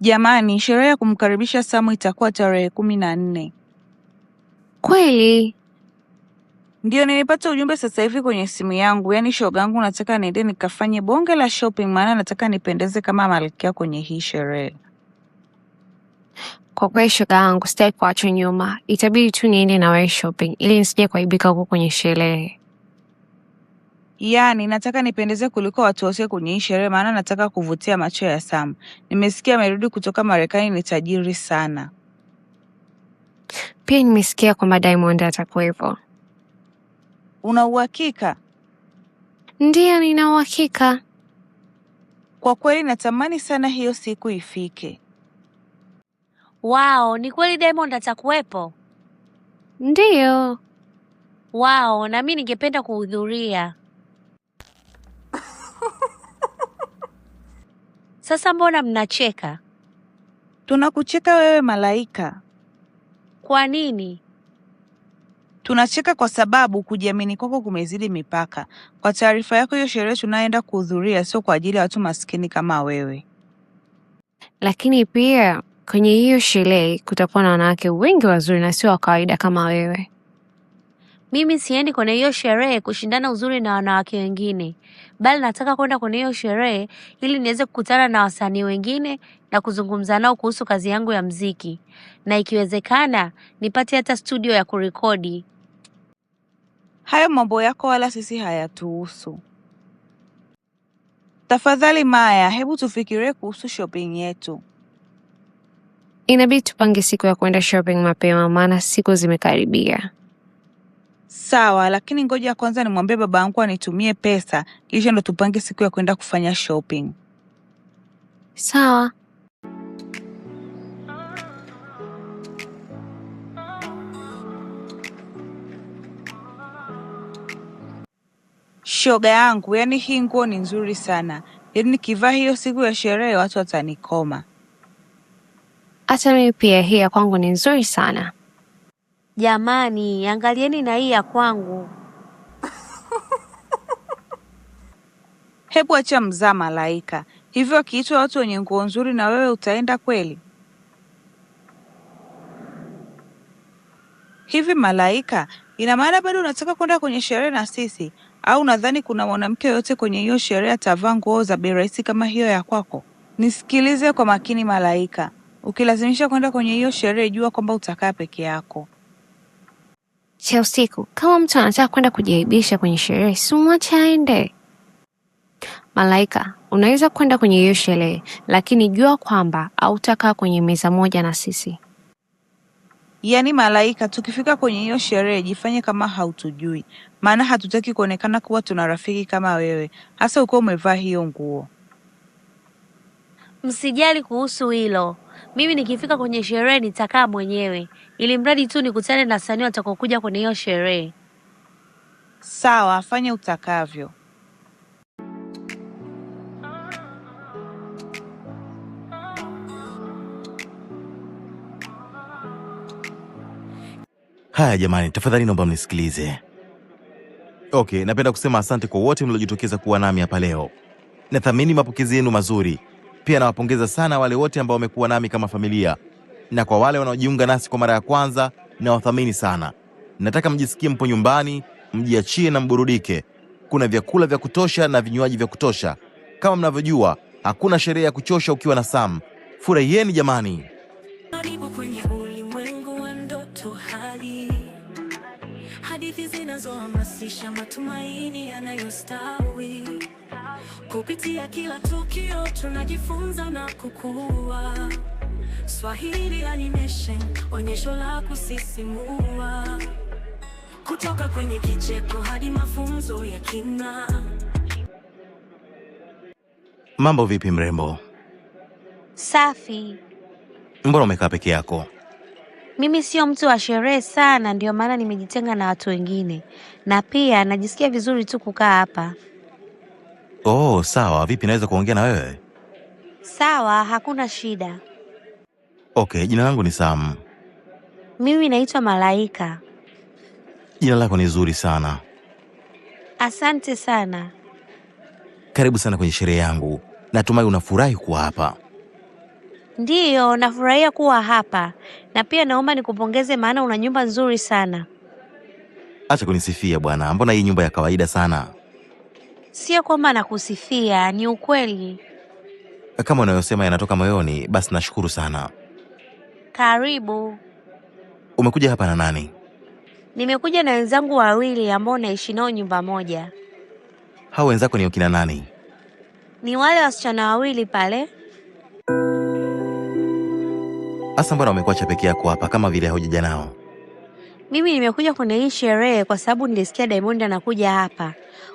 Jamani, sherehe ya kumkaribisha Samu itakuwa tarehe 14. Kweli? Ndio, nimepata ujumbe sasa hivi kwenye simu yangu. Yaani shogangu, nataka niende nikafanye bonge la shopping, maana nataka nipendeze kama malkia kwenye hii sherehe. Kwa kweli shoga yangu, sitaki kuachwa nyuma. Itabidi tu niende na wewe shopping ili nisije kuaibika huko kwenye sherehe. Yaani nataka nipendeze kuliko watu wote kwenye hii sherehe, maana nataka kuvutia macho ya Sam. Nimesikia amerudi kutoka Marekani, ni tajiri sana. Pia nimesikia kwamba Diamond atakuwepo. Una uhakika? Ndiyo, nina uhakika. Kwa kweli natamani sana hiyo siku ifike. Wow, ni kweli Diamond atakuwepo? Ndiyo. Wow, na mimi ningependa kuhudhuria. Sasa mbona mnacheka? Tunakucheka wewe Malaika. Kwa nini? Tunacheka kwa sababu kujiamini kwako kumezidi mipaka. Kwa taarifa yako, hiyo sherehe tunaenda kuhudhuria sio kwa ajili ya watu maskini kama wewe. Lakini pia kwenye hiyo sherehe kutakuwa na wanawake wengi wazuri na sio wa kawaida kama wewe. Mimi siendi kwenye hiyo sherehe kushindana uzuri na wanawake wengine, bali nataka kwenda kwenye hiyo sherehe ili niweze kukutana na wasanii wengine na kuzungumza nao kuhusu kazi yangu ya mziki, na ikiwezekana nipate hata studio ya kurekodi. Hayo mambo yako wala sisi hayatuhusu. Tafadhali Maya, hebu tufikirie kuhusu shopping yetu. Inabidi tupange siku ya kwenda shopping mapema, maana siku zimekaribia. Sawa, lakini ngoja kwanza nimwambie baba yangu anitumie pesa, kisha ndo tupange siku ya kwenda kufanya shopping. Sawa. Shoga yangu, yaani hii nguo ni nzuri sana. Yaani nikivaa hiyo siku ya sherehe watu watanikoma. Hata mimi pia hii ya kwangu ni nzuri sana. Jamani, angalieni na hii ya kwangu. Hebu acha mzaa Malaika. Hivyo akiitwa watu wenye nguo nzuri na wewe utaenda kweli? Hivi Malaika, ina maana bado unataka kwenda kwenye sherehe na sisi? Au nadhani kuna mwanamke yote kwenye hiyo sherehe atavaa nguo za bei rahisi kama hiyo ya kwako? Nisikilize kwa makini Malaika. Ukilazimisha kwenda kwenye hiyo sherehe, jua kwamba utakaa peke yako. Cha usiku, kama mtu anataka kwenda kujiaibisha kwenye sherehe, si mwache aende. Malaika, unaweza kwenda kwenye hiyo sherehe, lakini jua kwamba hautakaa kwenye meza moja na sisi. Yaani Malaika, tukifika kwenye hiyo sherehe jifanye kama hautujui, maana hatutaki kuonekana kuwa tuna rafiki kama wewe, hasa ukiwa umevaa hiyo nguo. Msijali kuhusu hilo. Mimi nikifika kwenye sherehe nitakaa mwenyewe, ili mradi tu nikutane na wasanii watakokuja kwenye hiyo sherehe. Sawa, fanya utakavyo. Haya jamani, tafadhali naomba mnisikilize. Okay, napenda kusema asante kwa wote mliojitokeza kuwa nami hapa leo. Nathamini mapokezi yenu mazuri. Pia nawapongeza sana wale wote ambao wamekuwa nami kama familia. Na kwa wale wanaojiunga nasi kwa mara ya kwanza, nawathamini sana. Nataka mjisikie mpo nyumbani, mjiachie na mburudike. Kuna vyakula vya kutosha na vinywaji vya kutosha. Kama mnavyojua, hakuna sherehe ya kuchosha ukiwa na Sam. Furahieni jamani. Hadithi zinazohamasisha matumaini yanayostawi. Kupitia kila tukio tunajifunza na kukua. Swahili Animation, onyesho la kusisimua. Kutoka kwenye kicheko hadi mafunzo ya kina. Mambo vipi mrembo? Safi. Mbona umekaa peke yako? Mimi sio mtu wa sherehe sana, ndio maana nimejitenga na watu wengine. Na pia najisikia vizuri tu kukaa hapa. Oh, sawa. Vipi naweza kuongea na wewe? Sawa, hakuna shida. Okay, jina langu ni Sam. Mimi naitwa Malaika. Jina lako ni zuri sana. Asante sana. Karibu sana kwenye sherehe yangu. Natumai unafurahi kuwa hapa. Ndiyo, nafurahia kuwa hapa na pia naomba nikupongeze maana una nyumba nzuri sana. Acha kunisifia bwana, mbona hii nyumba ya kawaida sana? Sio kwamba nakusifia, ni ukweli. Kama unayosema yanatoka moyoni, basi nashukuru sana. Karibu. Umekuja hapa na nani? Nimekuja na wenzangu wawili ambao naishi nao nyumba moja. Hao wenzako ni wakina nani? Ni wale wasichana wawili pale. Asa, mbona umekuacha peke yako hapa kama vile haujaja nao? Mimi nimekuja kwenye hii sherehe kwa sababu nilisikia Diamond anakuja hapa.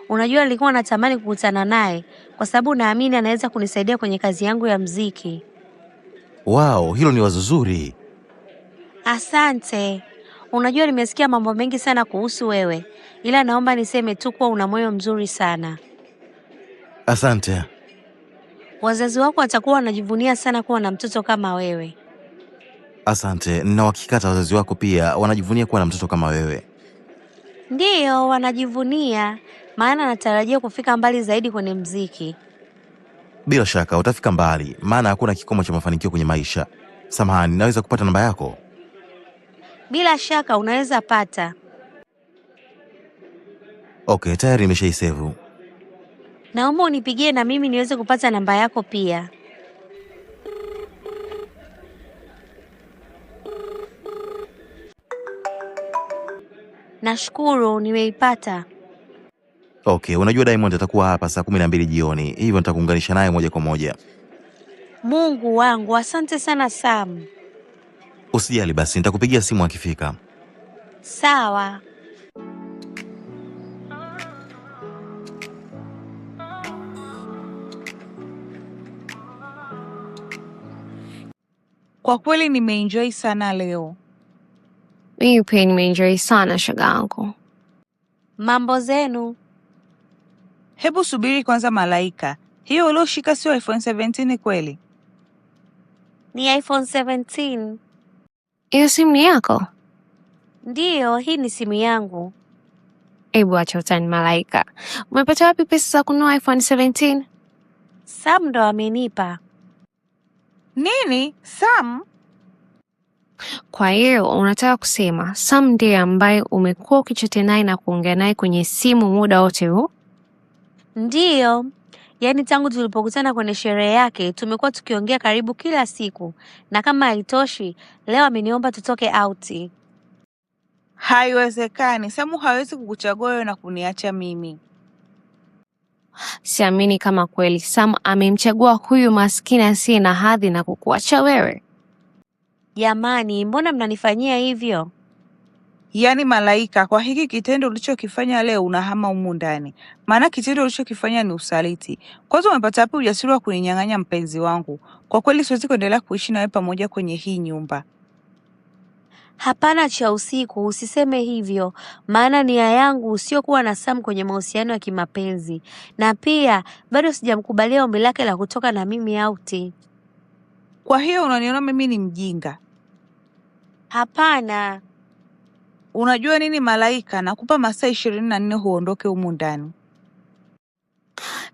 Unajua nilikuwa natamani kukutana naye kwa sababu naamini anaweza kunisaidia kwenye kazi yangu ya muziki. Wow, hilo ni wazo zuri. Asante. Unajua nimesikia mambo mengi sana kuhusu wewe, ila naomba niseme tu kuwa una moyo mzuri sana. Asante. Wazazi wako watakuwa wanajivunia sana kuwa na mtoto kama wewe. Asante, na wakikata wazazi wako pia wanajivunia kuwa na mtoto kama wewe. Ndiyo, wanajivunia, maana natarajia kufika mbali zaidi kwenye muziki. Bila shaka utafika mbali, maana hakuna kikomo cha mafanikio kwenye maisha. Samahani, naweza kupata namba yako? Bila shaka unaweza pata. Okay, tayari nimeshaisevu. Naomba unipigie na mimi niweze kupata namba yako pia. Nashukuru, nimeipata. Okay, unajua Diamond atakuwa hapa saa 12 jioni, hivyo nitakuunganisha naye moja kwa moja. Mungu wangu, asante sana Sam. Usijali basi, nitakupigia simu akifika. Sawa. Kwa kweli nimeenjoy sana leo. Mimi pia nimeenjoy sana shogangu. Mambo zenu? Hebu subiri kwanza Malaika. Hiyo ulioshika sio iPhone 17 kweli? Ni iPhone 17. Hiyo simu ni yako? Ndiyo, hii ni simu yangu. Ebu acha utani Malaika. Umepata wapi pesa za kununua iPhone 17? Sam ndo amenipa. Nini? Sam? Kwa hiyo unataka kusema Sam ndiye ambaye umekuwa ukichati naye na kuongea naye kwenye simu muda wote huu? Ndiyo, yaani tangu tulipokutana kwenye sherehe yake tumekuwa tukiongea karibu kila siku, na kama haitoshi leo ameniomba tutoke out. Haiwezekani. Samu hawezi kukuchagua wewe na kuniacha mimi. Siamini kama kweli Sam amemchagua huyu maskini asiye na hadhi na kukuacha wewe. Jamani, mbona mnanifanyia hivyo? Yaani Malaika, kwa hiki kitendo ulichokifanya leo unahama humu ndani. Maana kitendo ulichokifanya ni usaliti. Kwanza umepata wapi ujasiri wa kuninyang'anya mpenzi wangu? Kwa kweli siwezi kuendelea kuishi nawe pamoja kwenye hii nyumba. Hapana cha usiku, usiseme hivyo. Maana nia yangu sio kuwa na Sam kwenye mahusiano ya kimapenzi. Na pia bado sijamkubalia ombi lake la kutoka na mimi out. Kwa hiyo unaniona mimi ni mjinga? Hapana. Unajua nini Malaika, nakupa masaa 24 huondoke humu ndani.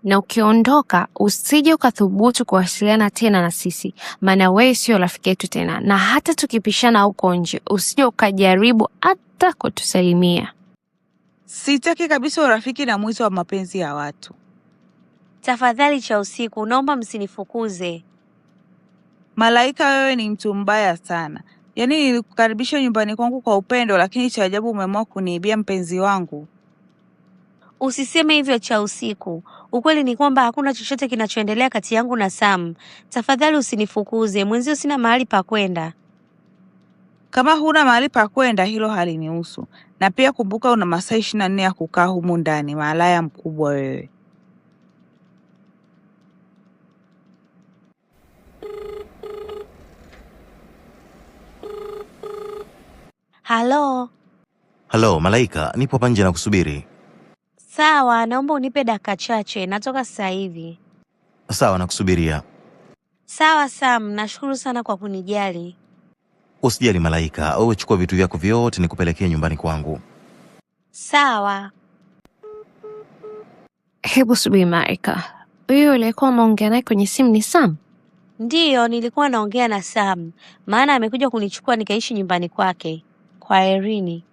Na ukiondoka usije ukathubutu kuwasiliana tena na sisi, maana wewe sio rafiki yetu tena, na hata tukipishana huko nje usije ukajaribu hata kutusalimia. Sitaki kabisa urafiki na mwizi wa mapenzi ya watu. Tafadhali cha usiku, naomba msinifukuze. Malaika, wewe ni mtu mbaya sana. Yaani nilikukaribisha nyumbani kwangu kwa upendo, lakini cha ajabu umeamua kuniibia mpenzi wangu. Usiseme hivyo cha usiku. Ukweli ni kwamba hakuna chochote kinachoendelea kati yangu na Sam. Tafadhali usinifukuze, mwenzio sina mahali pa kwenda. Kama huna mahali pa kwenda, hilo halinihusu. Na pia kumbuka una masaa 24 ya kukaa humu ndani, malaya mkubwa wewe. Halo. Halo Malaika, nipo hapa nje na kusubiri. Sawa, naomba unipe dakika chache, natoka sasa hivi. Sawa, nakusubiria. Sawa Sam, nashukuru sana kwa kunijali. Usijali Malaika, wewe chukua vitu vyako vyote nikupelekee nyumbani kwangu. Sawa. Hebu subiri Malaika. Huyo aliyekuwa unaongea naye kwenye simu ni Sam? Ndiyo, nilikuwa naongea na Sam, maana amekuja kunichukua nikaishi nyumbani kwake. Kwaherini.